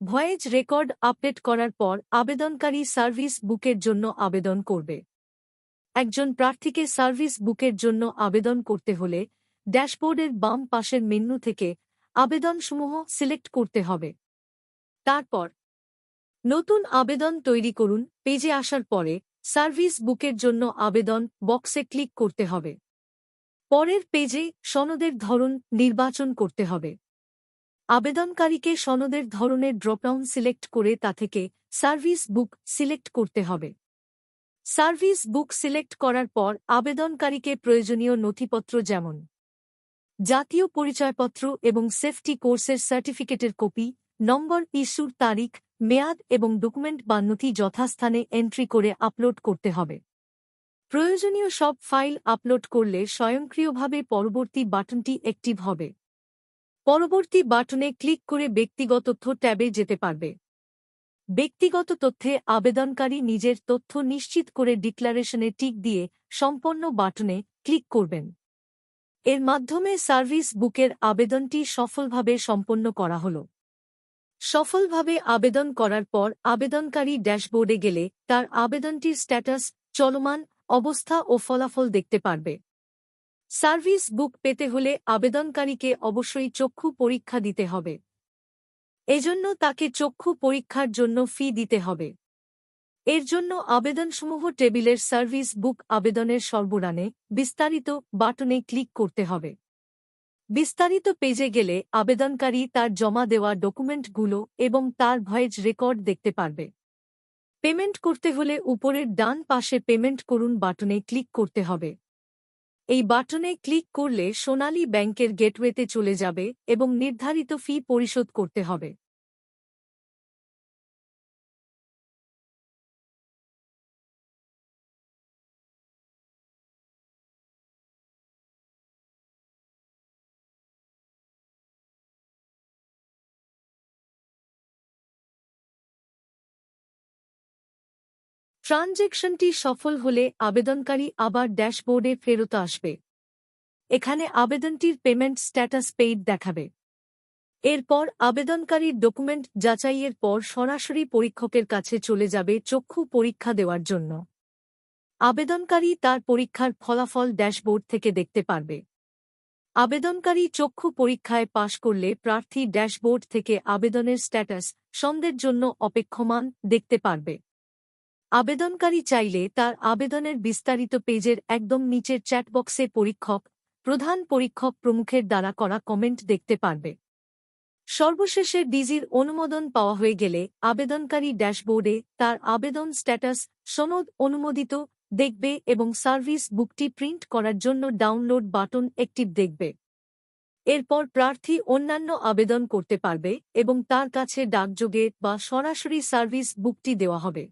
Voice record update করার পর আবেদনকারী সার্ভিস বুকের জন্য আবেদন করবে। একজন প্রার্থীকে সার্ভিস বুকের জন্য আবেদন করতে হলে ড্যাশবোর্ডের বাম পাশের মেনু থেকে আবেদনসমূহ সিলেক্ট করতে হবে। তারপর নতুন আবেদন তৈরি করুন পেজে আসার পরে সার্ভিস বুকের জন্য আবেদন বক্সে ক্লিক করতে হবে। পরের পেজে সনদের ধরন নির্বাচন করতে হবে। আবেদনকারীকে সনদের ধরনের ড্রপডাউন সিলেক্ট করে তা থেকে সার্ভিস বুক সিলেক্ট করতে হবে। সার্ভিস বুক সিলেক্ট করার পর আবেদনকারীকে প্রয়োজনীয় নথিপত্র যেমন জাতীয় পরিচয়পত্র এবং সেফটি কোর্সের সার্টিফিকেটের কপি, নম্বর, ইস্যুর তারিখ, মেয়াদ এবং ডকুমেন্ট বা নথি যথাস্থানে এন্ট্রি করে আপলোড করতে হবে। প্রয়োজনীয় সব ফাইল আপলোড করলে স্বয়ংক্রিয়ভাবে পরবর্তী বাটনটি অ্যাক্টিভ হবে। পরবর্তী বাটনে ক্লিক করে ব্যক্তিগত তথ্য ট্যাবে যেতে পারবে। ব্যক্তিগত তথ্যে আবেদনকারী নিজের তথ্য নিশ্চিত করে ডিক্লারেশনে টিক দিয়ে সম্পন্ন বাটনে ক্লিক করবেন। এর মাধ্যমে সার্ভিস বুকের আবেদনটি সফলভাবে সম্পন্ন করা হল। সফলভাবে আবেদন করার পর আবেদনকারী ড্যাশবোর্ডে গেলে তার আবেদনটির স্ট্যাটাস, চলমান অবস্থা ও ফলাফল দেখতে পারবে। সার্ভিস বুক পেতে হলে আবেদনকারীকে অবশ্যই চক্ষু পরীক্ষা দিতে হবে। এজন্য তাকে চক্ষু পরীক্ষার জন্য ফি দিতে হবে। এর জন্য আবেদনসমূহ টেবিলের সার্ভিস বুক আবেদনের সর্বরানে বিস্তারিত বাটনে ক্লিক করতে হবে। বিস্তারিত পেজে গেলে আবেদনকারী তার জমা দেওয়া ডকুমেন্টগুলো এবং তার ভয়েজ রেকর্ড দেখতে পারবে। পেমেন্ট করতে হলে উপরের ডান পাশে পেমেন্ট করুন বাটনে ক্লিক করতে হবে। এই বাটনে ক্লিক করলে সোনালী ব্যাংকের গেটওয়েতে চলে যাবে এবং নির্ধারিত ফি পরিশোধ করতে হবে। ট্রানজ্যাকশনটি সফল হলে আবেদনকারী আবার ড্যাশবোর্ডে ফেরত আসবে। এখানে আবেদনটির পেমেন্ট স্ট্যাটাস পেইড দেখাবে। এরপর আবেদনকারীর ডকুমেন্ট যাচাইয়ের পর সরাসরি পরীক্ষকের কাছে চলে যাবে চক্ষু পরীক্ষা দেওয়ার জন্য। আবেদনকারী তার পরীক্ষার ফলাফল ড্যাশবোর্ড থেকে দেখতে পারবে। আবেদনকারী চক্ষু পরীক্ষায় পাশ করলে প্রার্থী ড্যাশবোর্ড থেকে আবেদনের স্ট্যাটাস, সনদের জন্য অপেক্ষমান দেখতে পারবে। আবেদনকারী চাইলে তার আবেদনের বিস্তারিত পেজের একদম নিচের চ্যাটবক্সে পরীক্ষক, প্রধান পরীক্ষক প্রমুখের দ্বারা করা কমেন্ট দেখতে পারবে। সর্বশেষে ডিজির অনুমোদন পাওয়া হয়ে গেলে আবেদনকারী ড্যাশবোর্ডে তার আবেদন স্ট্যাটাস, সনদ অনুমোদিত দেখবে এবং সার্ভিস বুকটি প্রিন্ট করার জন্য ডাউনলোড বাটন অ্যাক্টিভ দেখবে। এরপর প্রার্থী অন্যান্য আবেদন করতে পারবে এবং তার কাছে ডাকযোগে বা সরাসরি সার্ভিস বুকটি দেওয়া হবে।